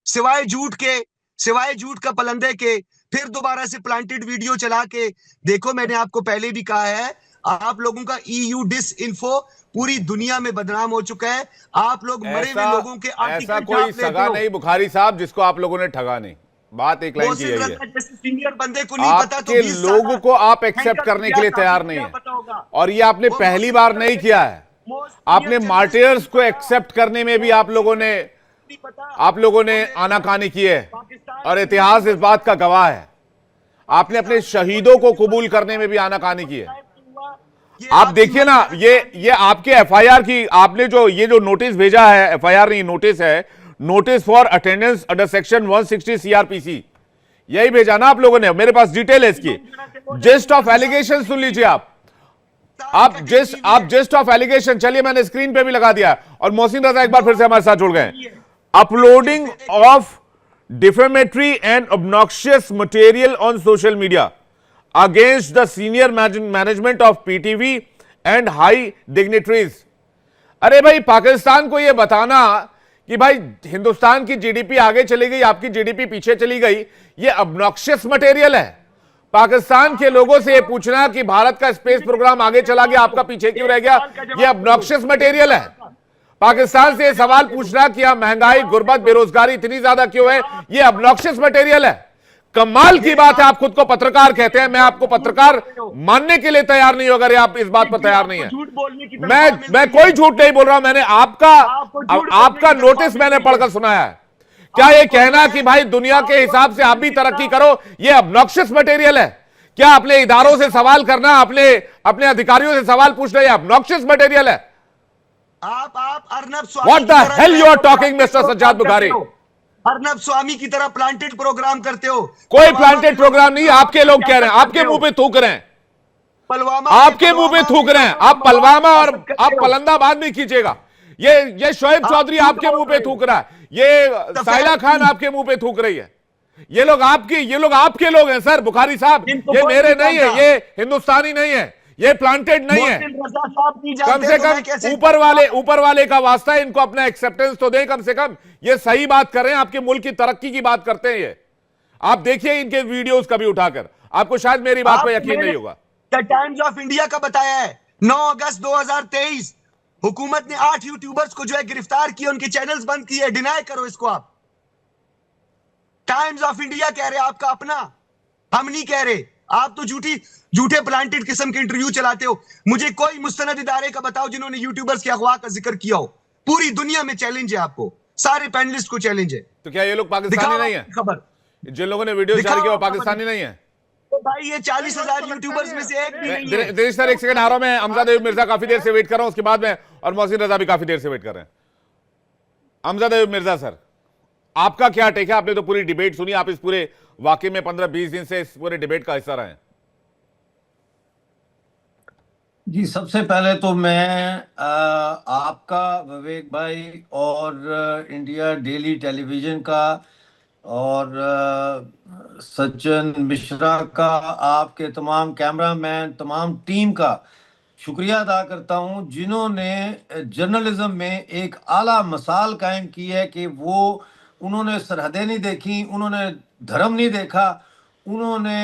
सिवाय झूठ के, सिवाय झूठ का पलंदे के, फिर दोबारा से प्लांटेड वीडियो चला के। देखो, मैंने आपको पहले भी कहा है, आप लोगों का ईयू डिस इन्फो पूरी दुनिया में बदनाम हो चुका है। आप लोग मरे हुए ऐसा लोगों के ऐसा आर्टिकल कोई छाप लेते सगा हो। नहीं बुखारी साहब जिसको आप लोगों ने ठगा नहीं। बात एक लाइन की मोहसिन यही है। रजा जैसे सीनियर बंदे को नहीं पता तो आपके 20 लोगों साल को आप एक्सेप्ट हैंकर करने के लिए इलियास तैयार आसिफ नहीं क्या है, पता होगा। और ये आपने वो पहली मोहसिन बार रजा नहीं जैसे किया है। मोस्ट आपने सीनियर जर्नलिस्ट मार्टियर्स नहीं को पता, एक्सेप्ट करने में भी आप लोगों ने नहीं पता। आनाकानी की है, पाकिस्तान और के इतिहास इस बात का गवाह है। आपने अपने शहीदों को कबूल करने में भी आनाकानी की है। आप देखिए ना, ये आपके एफआईआर की, आपने जो ये जो नोटिस भेजा है, एफआईआर नहीं नोटिस है, notice for attendance under section 160 CrPC, यही भेजा ना आप लोगों ने। मेरे पास डिटेल है इसकी, जिस्ट ऑफ एलिगेशन सुन लीजिए आप। जिस्ट ऑफ एलिगेशन, चलिए मैंने स्क्रीन पे भी लगा दिया। और मोहसिन रजा एक बार फिर से हमारे साथ जुड़ गए। Uploading of defamatory and obnoxious material on social media against the senior management of PTV and high dignitaries. अरे भाई, पाकिस्तान को यह बताना कि भाई हिंदुस्तान की जीडीपी आगे चली गई, आपकी जीडीपी पीछे चली गई, यह ऑब्नॉक्शियस मटेरियल है। पाकिस्तान के लोगों से यह पूछना कि भारत का स्पेस प्रोग्राम आगे चला गया, आपका पीछे क्यों रह गया, यह ऑब्नॉक्शियस मटेरियल है। पाकिस्तान से यह सवाल पूछना कि यहां महंगाई, गुर्बत, बेरोजगारी इतनी ज्यादा क्यों है, यह ऑब्नॉक्शियस मटेरियल है। कमाल की बात है, आप खुद को पत्रकार कहते हैं। मैं आपको पत्रकार मानने के लिए तैयार नहीं हूं अगर आप इस बात पर तैयार नहीं है। मैं कोई झूठ नहीं बोल रहा हूं। मैंने आपका नोटिस मैंने पढ़कर सुनाया है। क्या ये कहना कि भाई दुनिया के हिसाब से आप भी तरक्की करो, ये ऑब्नॉक्शियस मटेरियल है? क्या अपने इदारों से सवाल करना, अपने अधिकारियों से सवाल पूछना, ये ऑब्नॉक्शियस मटेरियल है? आप Arnab Swami what the hell you are talking mister Sajjad Bukhari? Arnab Swami की तरह प्लांटेड प्रोग्राम करते हो। कोई प्लांटेड प्रोग्राम नहीं, आपके लोग कह रहे हैं, आपके मुंह पे थूक रहे हैं, आपके मुंह पे थूक रहे हैं। आप पलवामा और आप पलंदाबाद नहीं कीजिएगा। ये शोएब चौधरी आपके मुंह पे थूक रहा है, ये साइला खान आपके मुंह पे थूक रही है। ये लोग आपके लोग हैं सर बुखारी साहब, ये मेरे नहीं है, ये हिंदुस्तानी नहीं है, ये प्लांटेड नहीं है। कम से कम ऊपर वाले का वास्ता है, इनको अपना एक्सेप्टेंस तो दें कम से कम। ये सही बात कर रहे हैं, आपके मुल्क की तरक्की की बात करते हैं ये। आप देखिए इनके वीडियोस कभी उठाकर, आपको शायद मेरी बात पे यकीन नहीं होगा। टाइम्स ऑफ इंडिया का बताया है 9 अगस्त 2023, हुकूमत ने 8 यूट्यूबर्स को जो है गिरफ्तार किया, उनके चैनल्स बंद किए। डिनाई करो इसको आप। टाइम्स ऑफ इंडिया कह रहे, आपका अपना, हम नहीं कह रहे। आप तो झूठे प्लांटेड किस्म के इंटरव्यू चलाते हो। मुझे कोई मुस्तनद इदारे का बताओ जिन्होंने यूट्यूबर्स के अगवा का जिक्र किया हो। पूरी दुनिया में चैलेंज है आपको, सारे पैनलिस्ट को चैलेंज है। तो क्या ये लोग पाकिस्तानी नहीं है? खबर, जिन लोगों ने वीडियो जारी किया वो पाकिस्तानी नहीं है? तो भाई ये 40,000 यूट्यूबर्स में से एक भी नहीं है। दिनेश सर एक सेकंड आ रहा हूं मैं। अमजद अयूब मिर्जा काफी देर से वेट कर रहा हूं, उसके बाद में, और मोहसिन रजा भी काफी देर से वेट कर रहे हैं। अमजद अयूब मिर्जा सर, आपका क्या टेक है? आपने तो पूरी डिबेट सुनी, आप इस पूरे वाकई में 15-20 दिन से इस पूरे डिबेट का हिस्सा रहे हैं। जी, सबसे पहले तो मैं आपका, विवेक भाई, और इंडिया डेली टेलीविजन का, और सज्जन मिश्रा का, आपके तमाम कैमरामैन, तमाम टीम का शुक्रिया अदा करता हूं, जिन्होंने जर्नलिज्म में एक आला मिसाल कायम की है कि उन्होंने सरहदें नहीं देखी, उन्होंने धर्म नहीं देखा, उन्होंने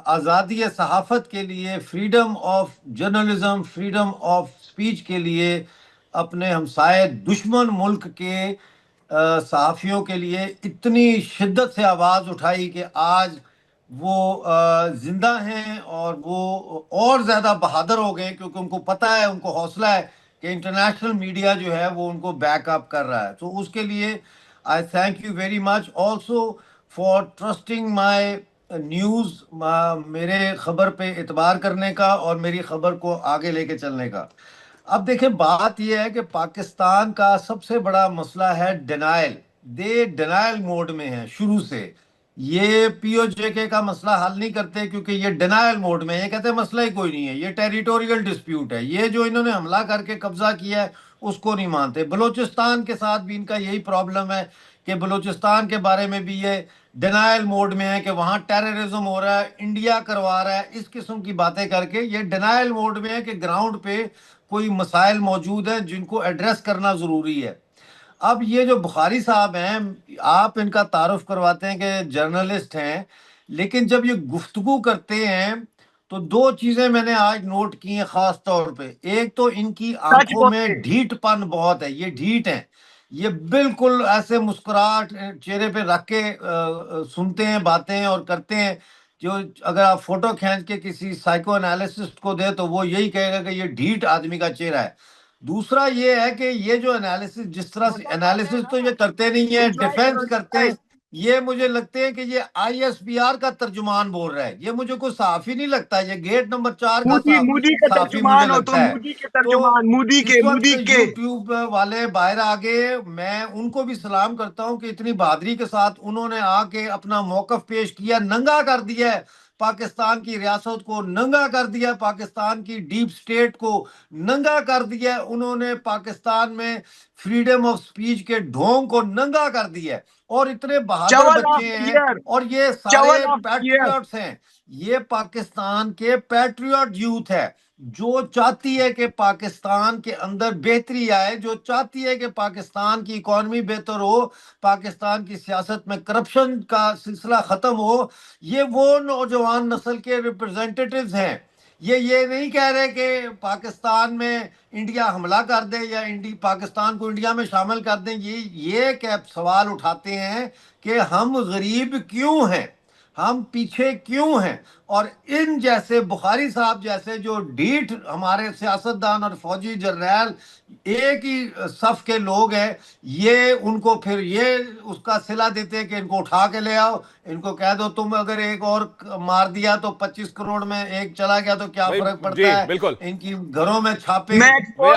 आज़ादी सहाफ़त के लिए, freedom of journalism, freedom of speech के लिए अपने हमसाये दुश्मन मुल्क के सहाफ़ियों के लिए इतनी शिद्दत से आवाज़ उठाई कि आज वो जिंदा हैं, और वो और ज़्यादा बहादुर हो गए, क्योंकि उनको पता है, उनको हौसला है कि इंटरनेशनल मीडिया जो है वो उनको बैकअप कर रहा है। तो उसके लिए आई thank you very much also for trusting my news, मेरे खबर पे एतबार करने का और मेरी खबर को आगे लेके चलने का। अब देखें, बात यह है कि पाकिस्तान का सबसे बड़ा मसला है डिनाइल। डिनाइल मोड में है शुरू से। ये पीओजेके का मसला हल नहीं करते, क्योंकि ये डिनाइल मोड में, ये कहते हैं मसला ही कोई नहीं है, ये टेरिटोरियल डिस्प्यूट है, ये जो इन्होंने हमला करके कब्जा किया है उसको नहीं मानते। बलूचिस्तान के साथ भी इनका यही प्रॉब्लम है कि बलूचिस्तान के बारे में भी ये डिनाइल मोड में है कि वहाँ टेररिज्म हो रहा है, इंडिया करवा रहा है, इस किस्म की बातें करके ये डिनाइल मोड में है कि ग्राउंड पे कोई मसाइल मौजूद हैं जिनको एड्रेस करना ज़रूरी है। अब ये जो बुखारी साहब हैं, आप इनका तारुफ करवाते हैं कि जर्नलिस्ट हैं, लेकिन जब ये गुफ्तगू करते हैं तो दो चीजें मैंने आज नोट की हैं खास तौर पे। एक तो इनकी सच आंखों बोलते में ढीठपन बहुत है, ये ढीठ हैं, ये बिल्कुल ऐसे मुस्कुराहट चेहरे पे रख के सुनते हैं बातें और करते हैं। जो अगर आप फोटो खींच के किसी साइको एनालिसिस्ट को दे तो वो यही कहेगा कि ये ढीठ आदमी का चेहरा है। दूसरा ये है कि ये जो एनालिसिस, जिस तरह से एनालिसिस तो ये करते नहीं है, डिफेंस करते हैं, ये मुझे लगते हैं कि ये आईएसपीआर का तर्जुमान बोल रहा है। ये मुझे कोई साफी नहीं लगता, ये गेट नंबर 4 का मोदी के साफी मुझे तर्जुमान हो लगता तो है। मोदी के तो तर्जुमान, मोदी इस के वक्त यूट्यूब वाले बाहर आ गए, मैं उनको भी सलाम करता हूं कि इतनी बहादुरी के साथ उन्होंने आके अपना मौकफ पेश किया, नंगा कर दिया है पाकिस्तान की रियासत को, नंगा कर दिया पाकिस्तान की डीप स्टेट को, नंगा कर दिया उन्होंने पाकिस्तान में फ्रीडम ऑफ स्पीच के ढोंग को नंगा कर दिया। और इतने बहादुर बच्चे हैं और ये सारे पैट्रियट्स हैं, ये पाकिस्तान के पैट्रियट यूथ है जो चाहती है कि पाकिस्तान के अंदर बेहतरी आए, जो चाहती है कि पाकिस्तान की इकॉनमी बेहतर हो, पाकिस्तान की सियासत में करप्शन का सिलसिला खत्म हो। ये वो नौजवान नस्ल के रिप्रेजेंटेटिव्स हैं। ये नहीं कह रहे कि पाकिस्तान में इंडिया हमला कर दे या पाकिस्तान को इंडिया में शामिल कर दें। ये क्या सवाल उठाते हैं कि हम गरीब क्यों हैं, हम पीछे क्यों हैं। और इन जैसे बुखारी साहब जैसे जो ढीठ हमारे सियासतदान और फौजी जर्नैल एक ही सफ के लोग हैं, ये उनको फिर ये उसका सिला देते हैं कि इनको उठा के ले आओ, इनको कह दो तुम अगर एक और मार दिया तो 25 करोड़ में एक चला गया तो क्या फर्क पड़ता है। बिल्कुल इनकी घरों में छापे। आपको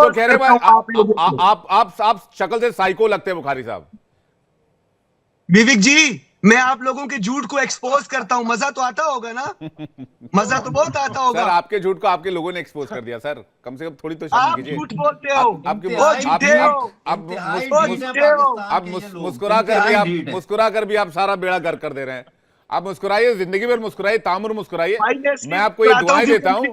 कह रहे हैं आप शक्ल से साइको लगते हैं बुखारी साहब। विवेक जी, मैं आप लोगों के झूठ को एक्सपोज करता हूं, मजा तो आता होगा ना? मजा तो बहुत आता होगा। सर आपके झूठ को आपके लोगों ने एक्सपोज कर दिया सर, कम से कम थोड़ी तो शर्म कीजिए। आप झूठ बोलते हो, मुस्कुरा कर भी आप सारा बेड़ा गर्क कर दे रहे हैं। आप मुस्कुराइए, जिंदगी भर मुस्कुराइए, तामुर मुस्कुराइए। मैं आपको ये दुआएं देता हूं,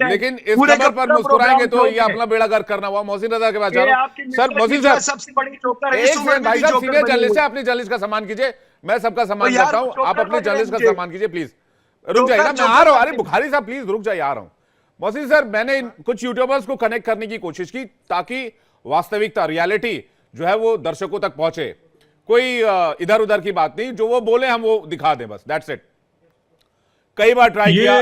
लेकिन इस कदर पर मुस्कुराएंगे तो ये अपना बेड़ा गर्क करना हुआ। मोहसिन रजा के पास जा रहा हूं। सर मोहसिन साहब सबसे बड़ी जोकर है, एक सेकंड भाई साहब, सीनियर जर्नलिस्ट है, अपनी जर्नलिस्ट का सम्मान कीजिए। मैं सबका सम्मान करता हूं, आप अपने जर्नलिस्ट का सम्मान कीजिए प्लीज। रुक जाइए ना, मैं आ रहा हूं। अरे बुखारी साहब प्लीज रुक जाइए, आ रहा हूं। मोहसिन सर, मैंने कुछ यूट्यूबर्स को कनेक्ट करने की कोशिश की ताकि वास्तविकता, रियलिटी जो है वो दर्शकों तक पहुंचे। कोई इधर उधर की बात नहीं, जो वो बोले हम वो दिखा दें, बस दैट्स इट। कई बार ट्राई किया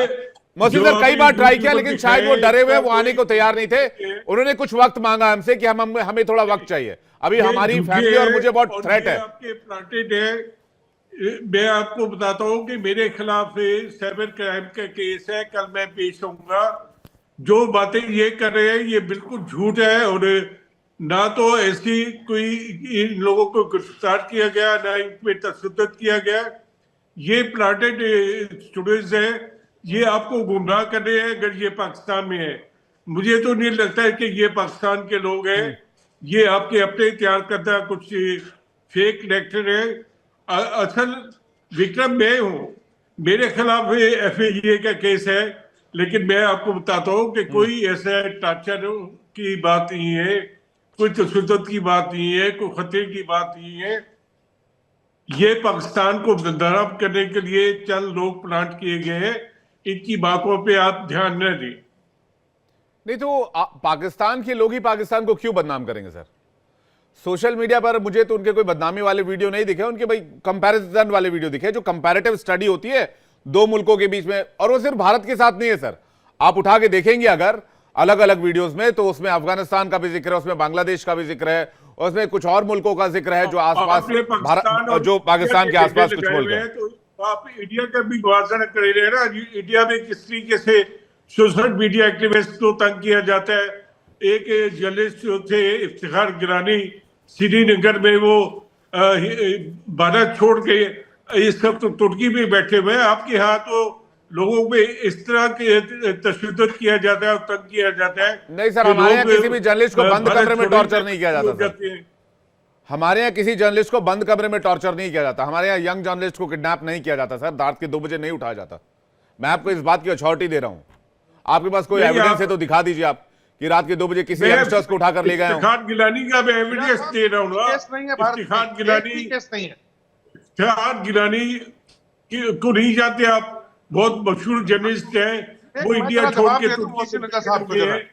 मोहसिन सर, कई बार ट्राई किया, लेकिन शायद वो डरे हुए, वो आने को तैयार नहीं थे। उन्होंने कुछ वक्त मांगा हमसे कि हमें थोड़ा वक्त चाहिए, अभी हमारी फैमिली और मुझे बहुत थ्रेट है। आपके प्लांटेड है। मैं आपको बताता हूं कि मेरे खिलाफ साइबर क्राइम का केस है, कल मैं पेश होऊंगा। जो बातें ये कर रहे हैं ये बिल्कुल झूठ है, और ना तो ऐसी कोई इन लोगों को गिरफ्तार किया गया, ना इन पे तशद्दुद किया गया। ये प्लांटेड स्टूडेंट्स है, ये आपको गुमराह कर रहे हैं अगर ये पाकिस्तान में है। मुझे तो नहीं लगता है कि ये पाकिस्तान के लोग हैं, ये आपके अपने तैयार करता कुछ फेक लेक्चर है। असल विक्रम मैं हूँ, मेरे खिलाफ FAA का केस है, लेकिन मैं आपको बताता हूँ कि कोई ऐसा टार्चर की बात नहीं है, कोई तशद्दुद की बात नहीं है, कोई खतरे की बात नहीं है। ये पाकिस्तान को बदनाम करने के लिए चंद लोग प्लांट किए गए हैं, इनकी बातों पे आप ध्यान न दें। नहीं तो पाकिस्तान के लोग ही पाकिस्तान को क्यों बदनाम करेंगे सर? सोशल मीडिया पर मुझे तो उनके कोई बदनामी वाले वीडियो नहीं दिखे, उनके भाई कंपैरिजन वाले वीडियो दिखे, जो कंपैरेटिव स्टडी होती है दो मुल्कों के बीच में, और वो सिर्फ भारत के साथ नहीं है सर। आप उठा के देखेंगे अगर अलग अलग वीडियोस में, तो उसमें अफगानिस्तान का भी जिक्र है, उसमें बांग्लादेश का भी जिक्र है, उसमें कुछ और मुल्कों का जिक्र है जो आसपास भारत, जो पाकिस्तान के आसपास कुछ मुल्क है। तो आप इंडिया का भी मुआवजा कर रहे हैं ना। इंडिया में किस तरीके से सोशल मीडिया एक्टिविस्ट को तंग किया जाता है। एक जर्नलिस्ट जो थे इफ्तिखार गिलानी, श्रीनगर में वो भारत छोड़ के इस वक्त तुर्की में बैठे हुए हैं। आपके यहाँ तो लोगों में इस तरह के तशद्दुद किया जाता है और तंग किया जाता है। नहीं सर, हमारे यहाँ किसी भी जर्नलिस्ट को बंद कमरे में टॉर्चर नहीं किया जाता सर। हमारे यहाँ किसी जर्नलिस्ट को बंद कमरे में टॉर्चर नहीं किया जाता। हमारे यहाँ यंग जर्नलिस्ट को किडनैप नहीं किया जाता सर, रात के 2 बजे नहीं उठाया जाता। मैं आपको इस बात की अथॉरिटी दे रहा हूं। आपके पास कोई एविडेंस है तो दिखा दीजिए आप कि रात के 2 बजे किसी मैं यंगस्टर्स को उठाकर ले गए हो? इफ्तिखार गिलानी का मैं एविडेंस दे रहा हूँ ना। केस नहीं है भारत में, इफ्तिखार गिलानी, एक भी केस नहीं है। इफ्तिखार गिलानी को नहीं जानते आप? बहुत मशहूर जर्नलिस्ट है, वो मैं इंडिया जरा छोड़ जवाब के दे दूं तुर्की मोहसिन में रजा साहब को गए जरा। हैं।